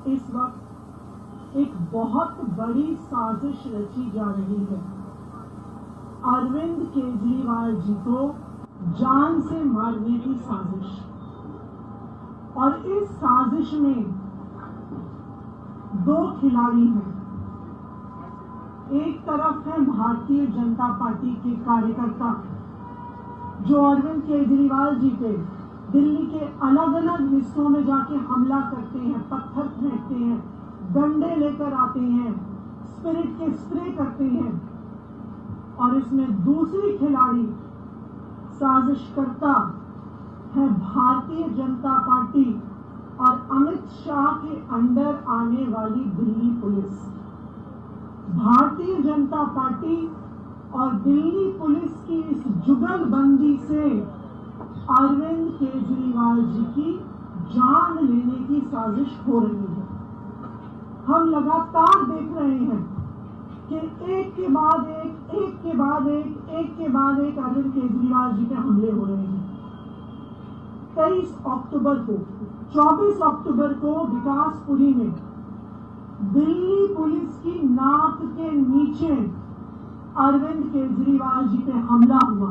इस वक्त एक बहुत बड़ी साजिश रची जा रही है अरविंद केजरीवाल जी को जान से मारने की साजिश। और इस साजिश में दो खिलाड़ी हैं। एक तरफ है भारतीय जनता पार्टी के कार्यकर्ता जो अरविंद केजरीवाल जी पे दिल्ली के अलग अलग हिस्सों में जाके हमला करते हैं, पत्थर फेंकते हैं, डंडे लेकर आते हैं, स्पिरिट के स्प्रे करते हैं। और इसमें दूसरी खिलाड़ी साजिशकर्ता है भारतीय जनता पार्टी और अमित शाह के अंडर आने वाली दिल्ली पुलिस। भारतीय जनता पार्टी और दिल्ली पुलिस की इस जुगलबंदी से अरविंद केजरीवाल जी की जान लेने की साजिश हो रही है। हम लगातार देख रहे हैं कि एक के बाद एक अरविंद केजरीवाल जी पे हमले हो रहे हैं। 23 अक्टूबर को 24 अक्टूबर को विकासपुरी में दिल्ली पुलिस की नाक के नीचे अरविंद केजरीवाल जी पे हमला हुआ।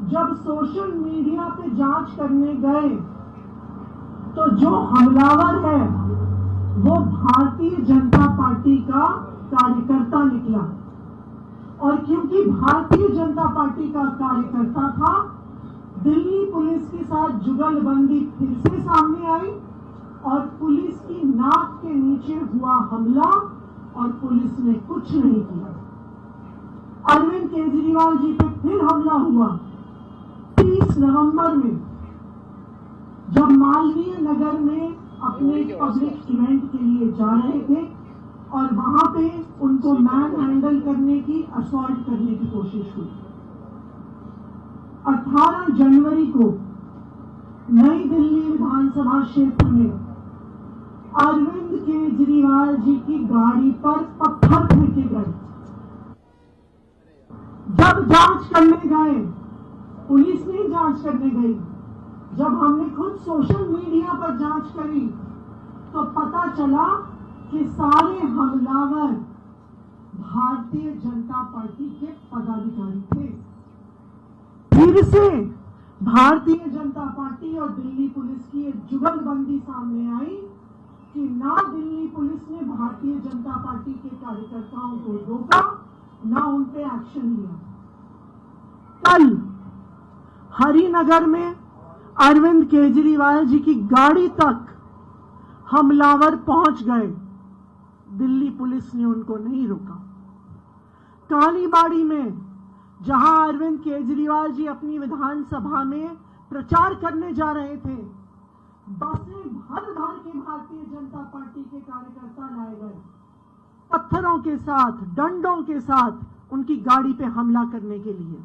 जब सोशल मीडिया पे जांच करने गए तो जो हमलावर है वो भारतीय जनता पार्टी का कार्यकर्ता निकला। और क्योंकि भारतीय जनता पार्टी का कार्यकर्ता था, दिल्ली पुलिस के साथ जुगलबंदी फिर से सामने आई और पुलिस की नाक के नीचे हुआ हमला और पुलिस ने कुछ नहीं किया। अरविंद केजरीवाल जी पे फिर हमला हुआ 30 नवंबर में, जब मालवीय नगर में अपने पब्लिक इवेंट के लिए जा रहे थे और वहां पे उनको मैन हैंडल करने की, असॉल्ट करने की कोशिश हुई। 18 जनवरी को नई दिल्ली विधानसभा क्षेत्र में अरविंद केजरीवाल जी की गाड़ी पर पत्थर फेंके गए। जब जांच करने गए, पुलिस नहीं जांच करने गई, जब हमने खुद सोशल मीडिया पर जांच करी तो पता चला कि सारे हमलावर भारतीय जनता पार्टी के पदाधिकारी थे। फिर से भारतीय जनता पार्टी और दिल्ली पुलिस की एक जुगलबंदी सामने आई कि ना दिल्ली पुलिस ने भारतीय जनता पार्टी के कार्यकर्ताओं को रोका, ना उन पे एक्शन लिया। कल हरिनगर में अरविंद केजरीवाल जी की गाड़ी तक हमलावर पहुंच गए, दिल्ली पुलिस ने उनको नहीं रोका। कालीबाड़ी में जहां अरविंद केजरीवाल जी अपनी विधानसभा में प्रचार करने जा रहे थे, बसें भर भर के भारतीय जनता पार्टी के कार्यकर्ता लाए गए, पत्थरों के साथ, डंडों के साथ उनकी गाड़ी पे हमला करने के लिए।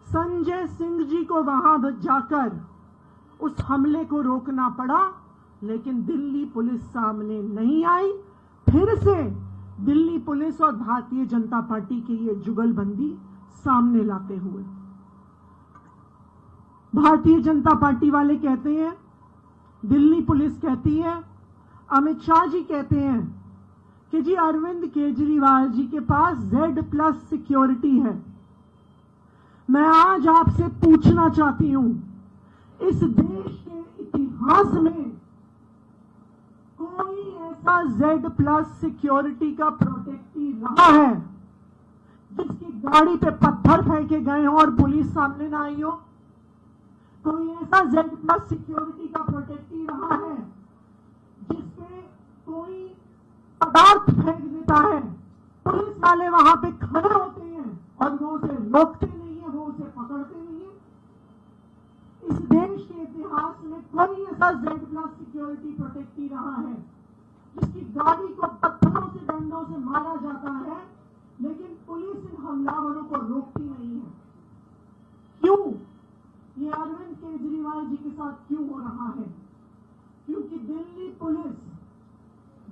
संजय सिंह जी को वहां जाकर उस हमले को रोकना पड़ा, लेकिन दिल्ली पुलिस सामने नहीं आई। फिर से दिल्ली पुलिस और भारतीय जनता पार्टी की ये जुगलबंदी सामने लाते हुए भारतीय जनता पार्टी वाले कहते हैं, दिल्ली पुलिस कहती है, अमित शाह जी कहते हैं कि जी अरविंद केजरीवाल जी के पास Z+ सिक्योरिटी है। मैं आज आपसे पूछना चाहती हूं, इस देश के इतिहास में कोई ऐसा Z+ सिक्योरिटी का प्रोटेक्टी रहा है जिसकी गाड़ी पे पत्थर फेंके गए हों और पुलिस सामने ना आई हो? कोई ऐसा Z+ सिक्योरिटी का प्रोटेक्टी रहा है जिसपे कोई पदार्थ फेंक देता है, पुलिस वाले वहां पे खड़े होते हैं और वो उसे रोकते नहीं है, वो उसे पकड़ते नहीं है? इस देश के इतिहास में कोई ऐसा Z+ सिक्योरिटी प्रोटेक्टी रहा है जिसकी गाड़ी को पत्थरों से, डंडों से मारा जाता है, लेकिन पुलिस इन हमलावरों को रोकती नहीं है? क्यों? ये अरविंद केजरीवाल जी के साथ क्यों हो रहा है? क्योंकि दिल्ली पुलिस,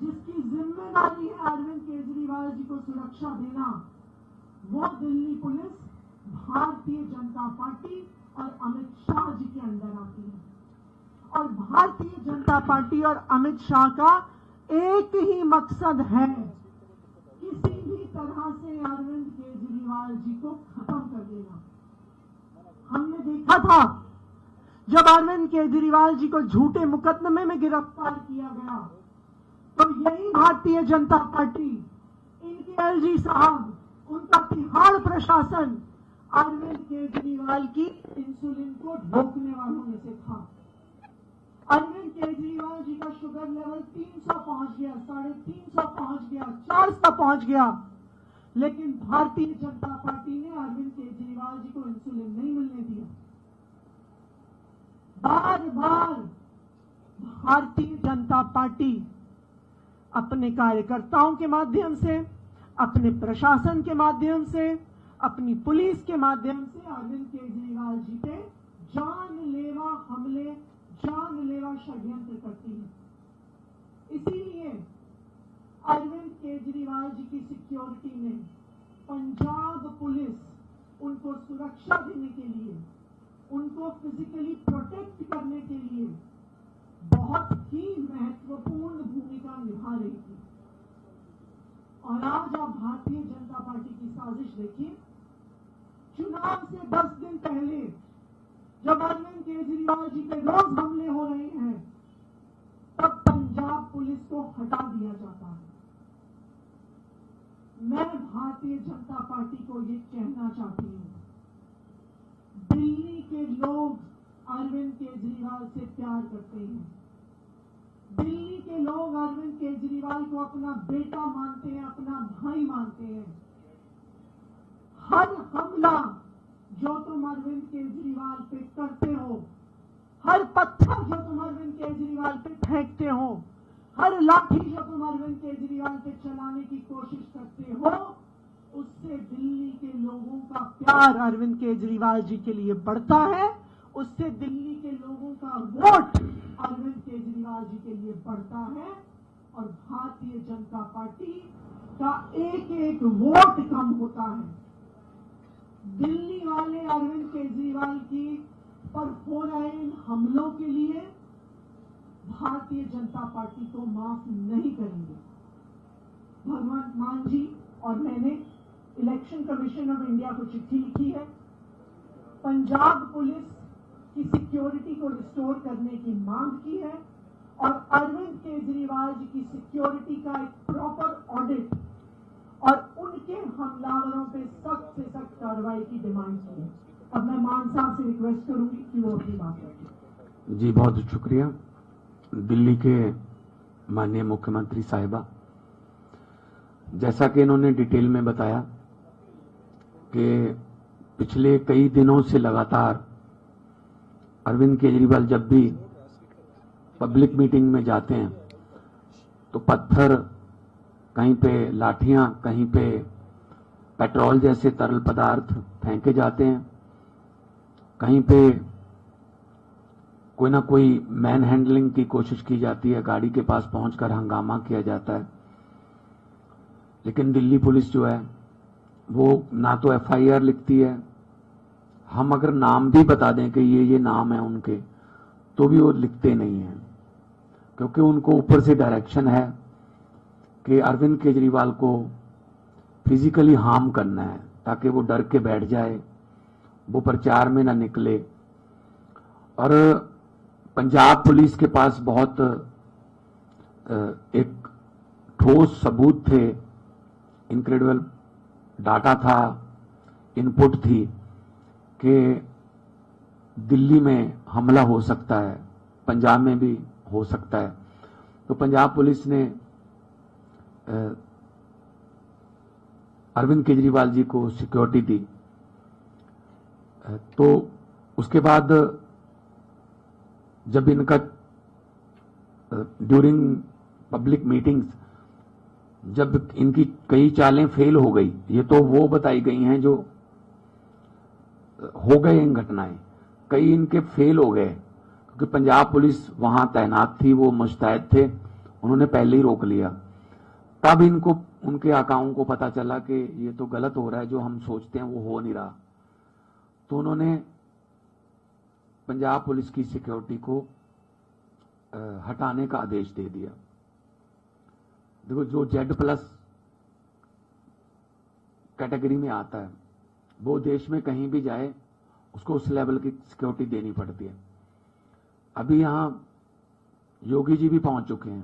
जिसकी जिम्मेदारी है अरविंद केजरीवाल जी को सुरक्षा देना, वो दिल्ली पुलिस भारतीय जनता पार्टी और अमित शाह जी के अंदर आती है। और भारतीय जनता पार्टी और अमित शाह का एक ही मकसद है, किसी भी तरह से अरविंद केजरीवाल जी को खत्म कर देना। हमने देखा था जब अरविंद केजरीवाल जी को झूठे मुकदमे में गिरफ्तार किया गया तो यही भारतीय जनता पार्टी, इनके एलजी साहब, उनका तिहाड़ प्रशासन अरविंद केजरीवाल की इंसुलिन को ढोकने वालों में से था। अरविंद केजरीवाल जी का शुगर लेवल 300 पहुंच गया, 350 पहुंच गया, 400 पहुंच गया, लेकिन भारतीय जनता पार्टी ने अरविंद केजरीवाल जी को इंसुलिन नहीं मिलने दिया। बार बार भारतीय जनता पार्टी अपने कार्यकर्ताओं के माध्यम से, अपने प्रशासन के माध्यम से, अपनी पुलिस के माध्यम से अरविंद केजरीवाल जी पे जानलेवा हमले, जानलेवा षड्यंत्र करती है। इसीलिए अरविंद केजरीवाल जी की सिक्योरिटी में पंजाब पुलिस उनको सुरक्षा देने के लिए, उनको फिजिकली प्रोटेक्ट करने के लिए बहुत ही महत्वपूर्ण भूमिका निभा रही थी। और आज आप भारतीय जनता पार्टी की साजिश देखिए, चुनाव से 10 दिन पहले जब अरविंद केजरीवाल जी पे रोज हमले हो रहे हैं, तब पंजाब पुलिस को हटा दिया जाता है। मैं भारतीय जनता पार्टी को ये कहना चाहती हूं, दिल्ली के लोग अरविंद केजरीवाल से प्यार करते हैं। दिल्ली के लोग अरविंद केजरीवाल को अपना बेटा मानते हैं, अपना भाई मानते हैं। हर हमला जो तुम अरविंद केजरीवाल पे करते हो, हर पत्थर जो तुम अरविंद केजरीवाल पे फेंकते हो, हर लाठी जो तुम अरविंद केजरीवाल पे चलाने की कोशिश करते हो, उससे दिल्ली के लोगों का प्यार अरविंद केजरीवाल जी के लिए बढ़ता है, उससे दिल्ली के लोगों का वोट अरविंद केजरीवाल जी के लिए बढ़ता है और भारतीय जनता पार्टी का एक एक वोट कम होता है। दिल्ली वाले अरविंद केजरीवाल की पर हो रहे इन हमलों के लिए भारतीय जनता पार्टी को माफ नहीं करेंगे। भगवंत मान जी और मैंने इलेक्शन कमीशन ऑफ इंडिया को चिट्ठी लिखी है, पंजाब पुलिस की सिक्योरिटी को रिस्टोर करने की मांग की है और अरविंद केजरीवाल जी की सिक्योरिटी का एक प्रॉपर ऑडिट और उनके हमलावरों पे सख्त से सख्त कार्रवाई की डिमांड की है। अब मैं मान साहब से रिक्वेस्ट करूंगी कि वो अपनी बात रखें। जी बहुत शुक्रिया। दिल्ली के माननीय मुख्यमंत्री साहिबा, जैसा कि इन्होंने डिटेल में बताया कि पिछले कई दिनों से लगातार अरविंद केजरीवाल जब भी पब्लिक मीटिंग में जाते हैं तो पत्थर, कहीं पे लाठियां, कहीं पे पेट्रोल जैसे तरल पदार्थ फेंके जाते हैं, कहीं पे कोई ना कोई मैन हैंडलिंग की कोशिश की जाती है, गाड़ी के पास पहुंचकर हंगामा किया जाता है। लेकिन दिल्ली पुलिस जो है वो ना तो एफआईआर लिखती है, हम अगर नाम भी बता दें कि ये नाम है उनके, तो भी वो लिखते नहीं हैं, क्योंकि उनको ऊपर से डायरेक्शन है कि अरविंद केजरीवाल को फिजिकली हार्म करना है ताकि वो डर के बैठ जाए, वो प्रचार में ना निकले। और पंजाब पुलिस के पास बहुत एक ठोस सबूत थे, इनक्रेडिबल डाटा था, इनपुट थी कि दिल्ली में हमला हो सकता है, पंजाब में भी हो सकता है। तो पंजाब पुलिस ने अरविंद केजरीवाल जी को सिक्योरिटी दी। तो उसके बाद जब इनका ड्यूरिंग पब्लिक मीटिंग्स जब इनकी कई चालें फेल हो गई, ये तो वो बताई गई हैं जो हो गए इन घटनाएं, कई इनके फेल हो गए क्योंकि पंजाब पुलिस वहां तैनात थी, वो मुस्तैद थे, उन्होंने पहले ही रोक लिया। तब इनको, उनके आकाओं को पता चला कि ये तो गलत हो रहा है, जो हम सोचते हैं वो हो नहीं रहा। तो उन्होंने पंजाब पुलिस की सिक्योरिटी को हटाने का आदेश दे दिया। देखो, जो Z+ कैटेगरी में आता है वो देश में कहीं भी जाए उसको उस लेवल की सिक्योरिटी देनी पड़ती है। अभी यहां योगी जी भी पहुंच चुके हैं,